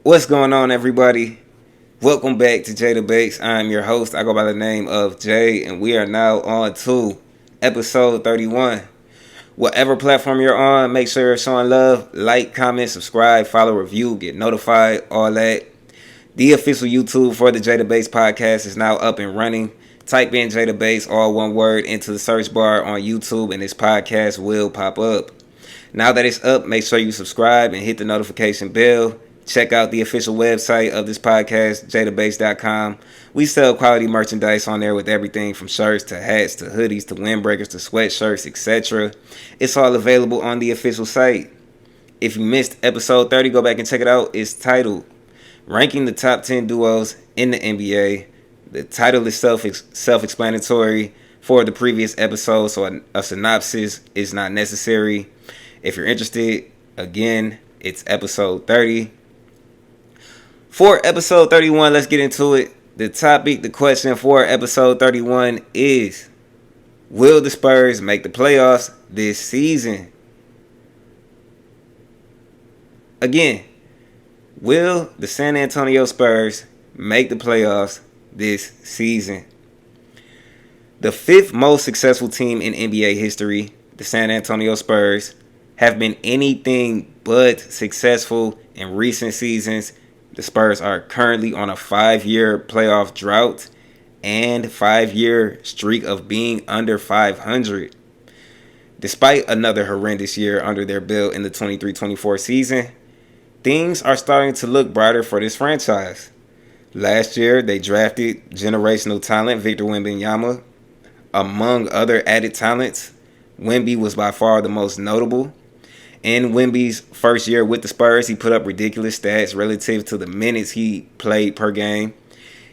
What's going on, everybody? Welcome back to Jay Debates. I'm your host. I go by the name of Jay, and we are now on to episode 31. Whatever platform you're on, make sure you're showing love, like, comment, subscribe, follow, review, get notified, all that. The official YouTube for the Jay Debates podcast is now up and running. Type in Jay Debates, all one word, into the search bar on YouTube, and this podcast will pop up. Now that it's up, make sure you subscribe and hit the notification bell. Check out the official website of this podcast, jdebase.com. We sell quality merchandise on there with everything from shirts to hats to hoodies to windbreakers to sweatshirts, etc. It's all available on the official site. If you missed episode 30, go back and check it out. It's titled Ranking the Top 10 Duos in the NBA. The title is self-explanatory for the previous episode, so a synopsis is not necessary. If you're interested, again, it's episode 30. For episode 31, let's get into it. The question for episode 31 is, will the Spurs make the playoffs this season? Again, will the San Antonio Spurs make the playoffs this season? The fifth most successful team in NBA history, the San Antonio Spurs, have been anything but successful in recent seasons. The Spurs are currently on a 5-year playoff drought and 5-year streak of being under 500. Despite another horrendous year under their belt in the 23-24 season, things are starting to look brighter for this franchise. Last year, they drafted generational talent Victor Wembanyama. Among other added talents, Wemby was by far the most notable. In Wemby's first year with the Spurs, he put up ridiculous stats relative to the minutes he played per game.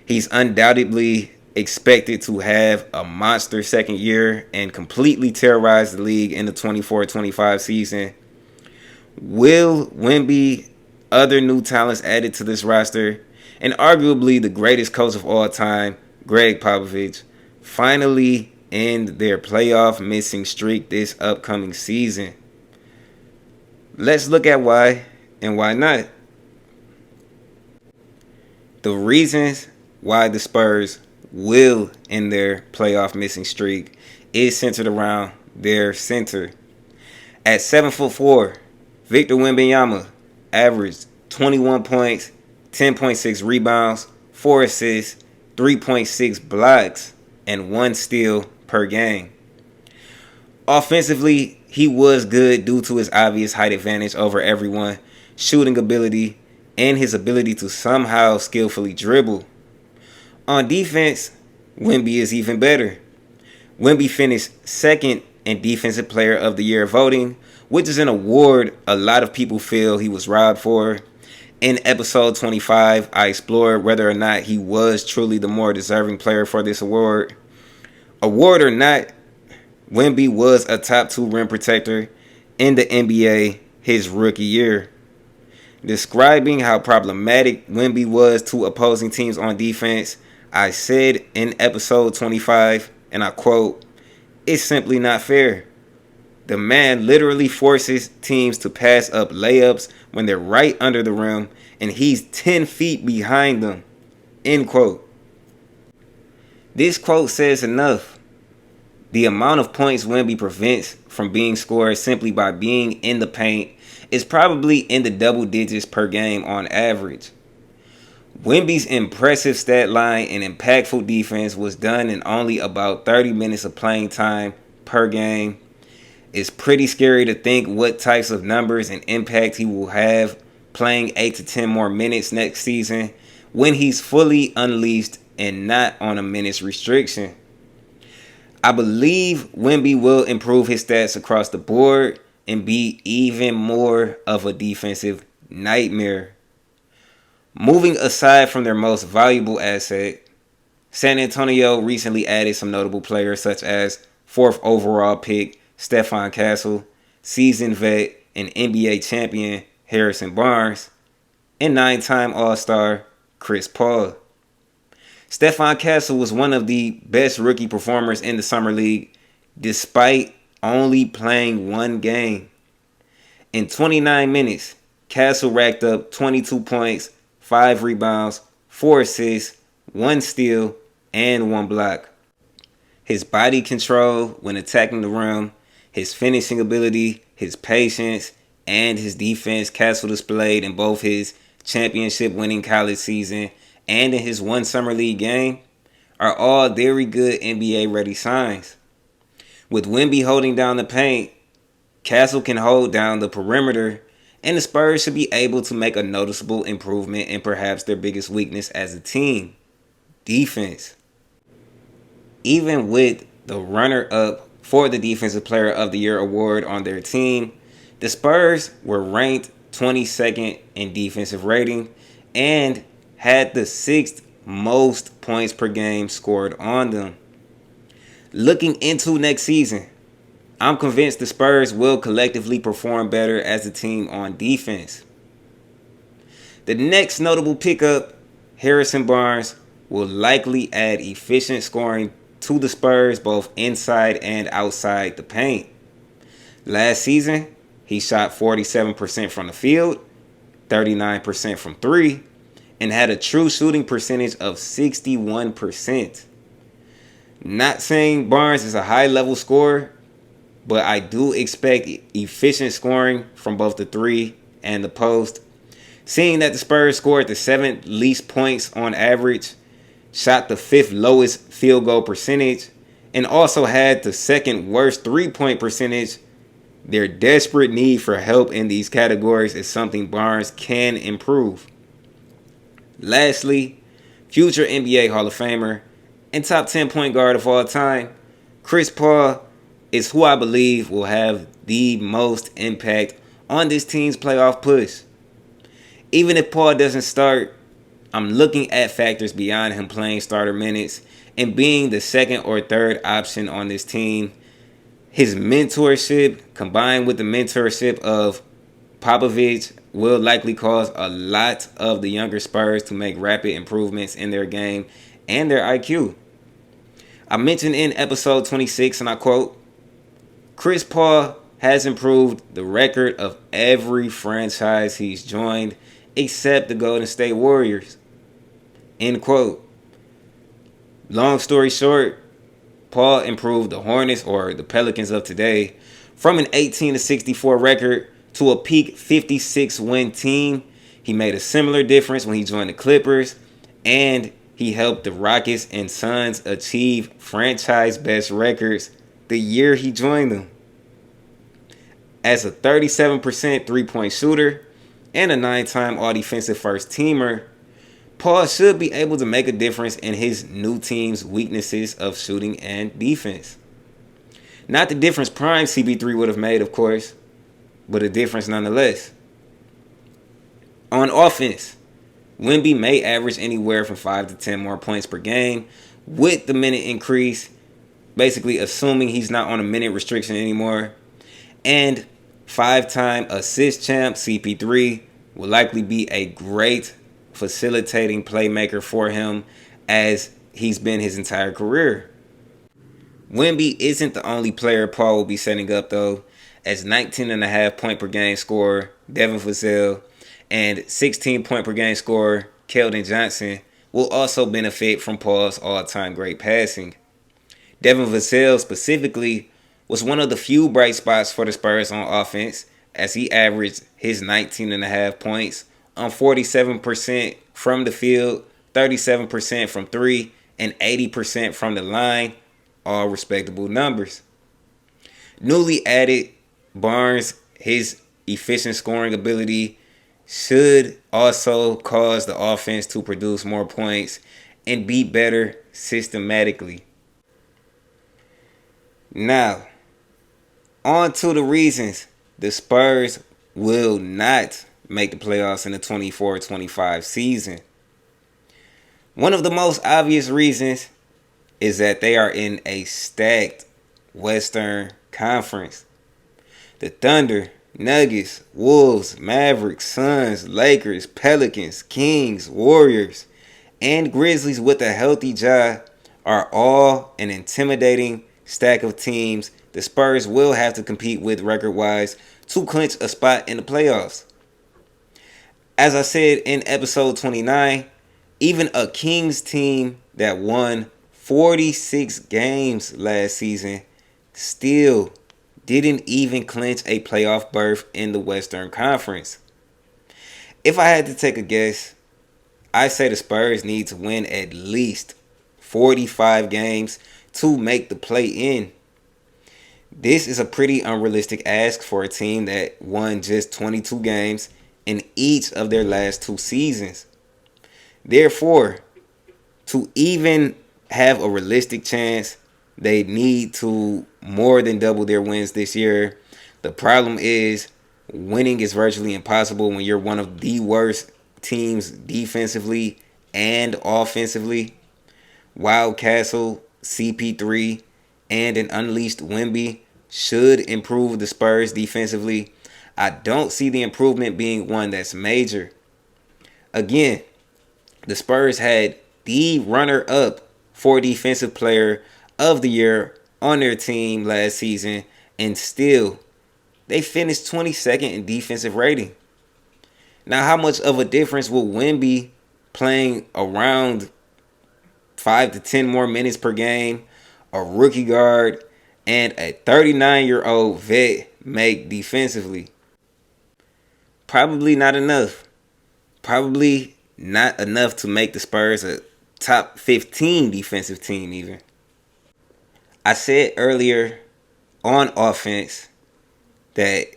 He's undoubtedly expected to have a monster second year and completely terrorize the league in the 24-25 season. Will Wemby, other new talents added to this roster, and arguably the greatest coach of all time, Greg Popovich, finally end their playoff missing streak this upcoming season? Let's look at why and why not. The reasons why the Spurs will end their playoff missing streak is centered around their center. At 7'4", Victor Wembanyama averaged 21 points, 10.6 rebounds, 4 assists, 3.6 blocks, and 1 steal per game. Offensively, he was good due to his obvious height advantage over everyone, shooting ability, and his ability to somehow skillfully dribble. On defense, Wemby is even better. Wemby finished second in Defensive Player of the Year voting, which is an award a lot of people feel he was robbed for. In episode 25, I explored whether or not he was truly the more deserving player for this award. Award or not, Wemby was a top 2 rim protector in the NBA his rookie year. Describing how problematic Wemby was to opposing teams on defense, I said in episode 25, and I quote, "It's simply not fair. The man literally forces teams to pass up layups when they're right under the rim, and he's 10 feet behind them." End quote. This quote says enough. The amount of points Wemby prevents from being scored simply by being in the paint is probably in the double digits per game on average. Wemby's impressive stat line and impactful defense was done in only about 30 minutes of playing time per game. It's pretty scary to think what types of numbers and impact he will have playing 8 to 10 more minutes next season when he's fully unleashed and not on a minutes restriction. I believe Wemby will improve his stats across the board and be even more of a defensive nightmare. Moving aside from their most valuable asset, San Antonio recently added some notable players such as 4th overall pick Stephon Castle, seasoned vet and NBA champion Harrison Barnes, and 9-time All-Star Chris Paul. Stephon Castle was one of the best rookie performers in the Summer League despite only playing one game. In 29 minutes, Castle racked up 22 points, 5 rebounds, 4 assists, 1 steal, and 1 block. His body control when attacking the rim, his finishing ability, his patience, and his defense castle displayed in both his championship-winning college season and in his one summer league game are all very good NBA-ready signs. With Wemby holding down the paint, Castle can hold down the perimeter, and the Spurs should be able to make a noticeable improvement in perhaps their biggest weakness as a team, defense. Even with the runner-up for the Defensive Player of the Year award on their team, the Spurs were ranked 22nd in defensive rating and had the 6th most points per game scored on them. Looking into next season, I'm convinced the Spurs will collectively perform better as a team on defense. The next notable pickup, Harrison Barnes, will likely add efficient scoring to the Spurs both inside and outside the paint. Last season, he shot 47% from the field, 39% from 3, and had a true shooting percentage of 61%. Not saying Barnes is a high-level scorer, but I do expect efficient scoring from both the 3 and the post. Seeing that the Spurs scored the 7th least points on average, shot the 5th lowest field goal percentage, and also had the 2nd worst 3-point percentage, their desperate need for help in these categories is something Barnes can improve. Lastly, future NBA Hall of Famer and top 10 point guard of all time, Chris Paul is who I believe will have the most impact on this team's playoff push. Even if Paul doesn't start, I'm looking at factors beyond him playing starter minutes and being the 2nd or 3rd option on this team. His mentorship combined with the mentorship of Popovich will likely cause a lot of the younger Spurs to make rapid improvements in their game and their IQ. I mentioned in episode 26, and I quote, Chris Paul has improved the record of every franchise he's joined except the Golden State Warriors. End quote. Long story short, Paul improved the Hornets, or the Pelicans of today, from an 18-64 record to a peak 56-win team. He made a similar difference when he joined the Clippers, and he helped the Rockets and Suns achieve franchise best records the year he joined them. As a 37% three-point shooter and a 9-time all-defensive first-teamer, Paul should be able to make a difference in his new team's weaknesses of shooting and defense. Not the difference prime CP3 would have made, of course, but a difference nonetheless. On offense, Wemby may average anywhere from 5 to 10 more points per game with the minute increase, basically assuming he's not on a minute restriction anymore. And 5-time assist champ CP3 will likely be a great facilitating playmaker for him as he's been his entire career. Wemby isn't the only player Paul will be setting up though, as 19.5 point per game scorer Devin Vassell and 16 point per game scorer Keldon Johnson will also benefit from Paul's all-time great passing. Devin Vassell specifically was one of the few bright spots for the Spurs on offense as he averaged his 19.5 points on 47% from the field, 37% from 3, and 80% from the line, all respectable numbers. Newly added Barnes, his efficient scoring ability should also cause the offense to produce more points and be better systematically. Now, on to the reasons the Spurs will not make the playoffs in the 24-25 season. One of the most obvious reasons is that they are in a stacked Western Conference. The Thunder, Nuggets, Wolves, Mavericks, Suns, Lakers, Pelicans, Kings, Warriors, and Grizzlies with a healthy Ja are all an intimidating stack of teams the Spurs will have to compete with record-wise to clinch a spot in the playoffs. As I said in episode 29, even a Kings team that won 46 games last season still didn't even clinch a playoff berth in the Western Conference. If I had to take a guess, I say the Spurs need to win at least 45 games to make the play-in. This is a pretty unrealistic ask for a team that won just 22 games in each of their last 2 seasons. Therefore, to even have a realistic chance, they need to more than double their wins this year. The problem is winning is virtually impossible when you're one of the worst teams defensively and offensively. Wild Castle, CP3, and an unleashed Wemby should improve the Spurs defensively. I don't see the improvement being one that's major. Again, the Spurs had the runner-up for Defensive Player of the Year on their team last season, and still, they finished 22nd in defensive rating. Now, how much of a difference will Wemby playing around 5 to 10 more minutes per game, a rookie guard, and a 39-year-old vet make defensively? Probably not enough. Probably not enough to make the Spurs a top 15 defensive team even. I said earlier on offense that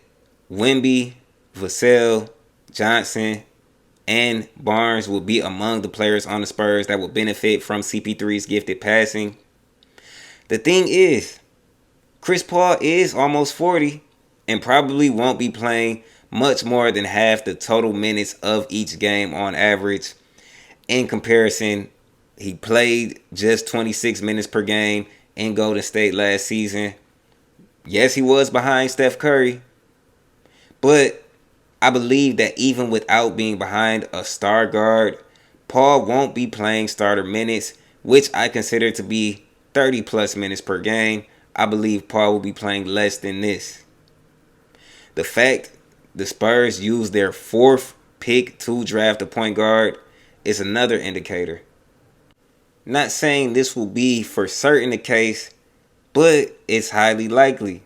Wemby, Vassell, Johnson, and Barnes will be among the players on the Spurs that will benefit from CP3's gifted passing. The thing is, Chris Paul is almost 40 and probably won't be playing much more than half the total minutes of each game on average. In comparison, he played just 26 minutes per game in Golden State last season. Yes, he was behind Steph Curry, but I believe that even without being behind a star guard, Paul won't be playing starter minutes, which I consider to be 30 plus minutes per game. I believe Paul will be playing less than this. The fact the Spurs used their 4th pick to draft a point guard is another indicator. Not saying this will be for certain the case, but it's highly likely.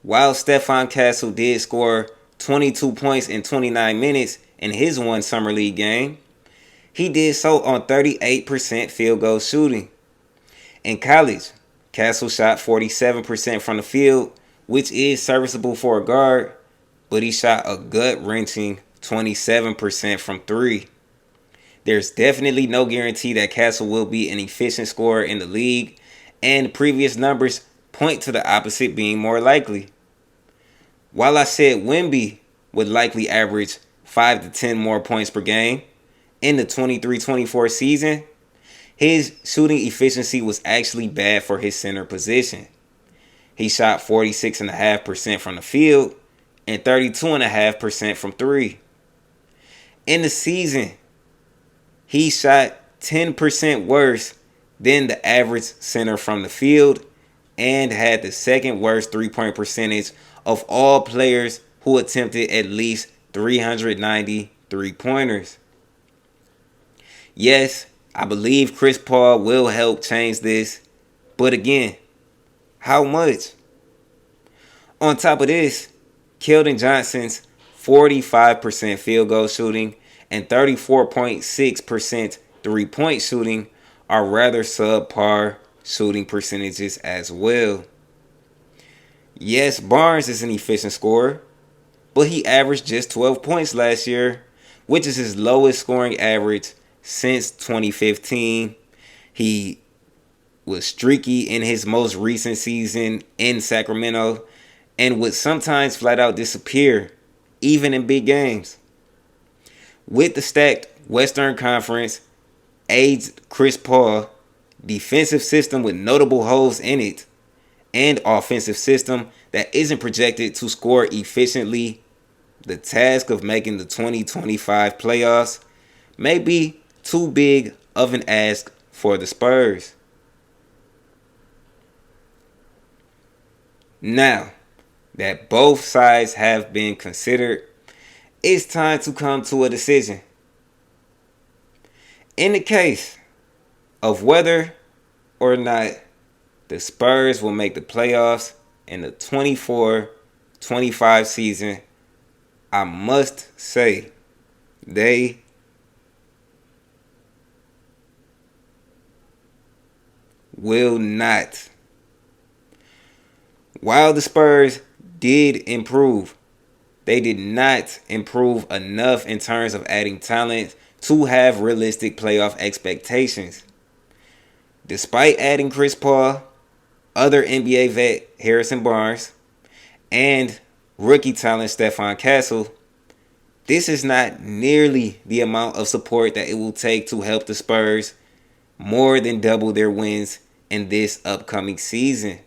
While Stephon Castle did score 22 points in 29 minutes in his one Summer League game, he did so on 38% field goal shooting. In college, Castle shot 47% from the field, which is serviceable for a guard, but he shot a gut-wrenching 27% from 3. There's definitely no guarantee that Castle will be an efficient scorer in the league, and previous numbers point to the opposite being more likely. While I said Wemby would likely average 5 to 10 more points per game in the 23-24 season, his shooting efficiency was actually bad for his center position. He shot 46.5% from the field and 32.5% from 3. In the season, he shot 10% worse than the average center from the field and had the second worst three-point percentage of all players who attempted at least 390 three-pointers. Yes, I believe Chris Paul will help change this, but again, how much? On top of this, Keldon Johnson's 45% field goal shooting and 34.6% three-point shooting are rather subpar shooting percentages as well. Yes, Barnes is an efficient scorer, but he averaged just 12 points last year, which is his lowest scoring average since 2015. He was streaky in his most recent season in Sacramento and would sometimes flat out disappear, even in big games. With the stacked Western Conference, aged Chris Paul, defensive system with notable holes in it, and offensive system that isn't projected to score efficiently, the task of making the 2025 playoffs may be too big of an ask for the Spurs. Now that both sides have been considered, It's time to come to a decision. In the case of whether or not the Spurs will make the playoffs in the 24-25 season, I must say they will not. While the Spurs did improve, they did not improve enough in terms of adding talent to have realistic playoff expectations. Despite adding Chris Paul, other NBA vet Harrison Barnes, and rookie talent Stephon Castle, this is not nearly the amount of support that it will take to help the Spurs more than double their wins in this upcoming season.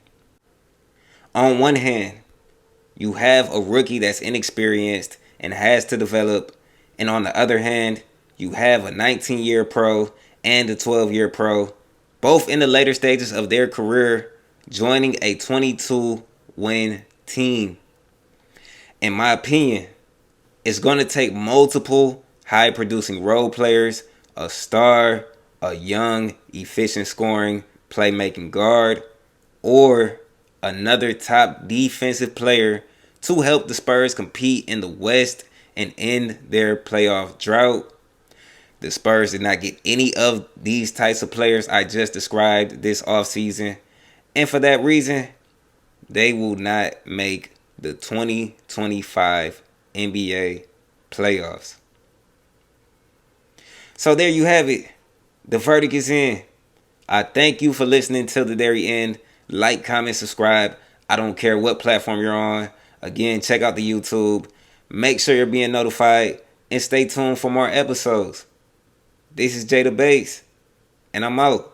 On one hand, you have a rookie that's inexperienced and has to develop, and on the other hand, you have a 19-year pro and a 12-year pro, both in the later stages of their career, joining a 22-win team. In my opinion, it's going to take multiple high-producing role players, a star, a young, efficient scoring, playmaking guard, or another top defensive player to help the Spurs compete in the West and end their playoff drought. The Spurs did not get any of these types of players I just described this offseason, and for that reason, they will not make the 2025 NBA playoffs. So there you have it. The verdict is in. I thank you for listening till the very end. Like, comment, subscribe. I don't care what platform you're on. Again, check out the YouTube. Make sure you're being notified and stay tuned for more episodes. This is Jay the Bass, and I'm out.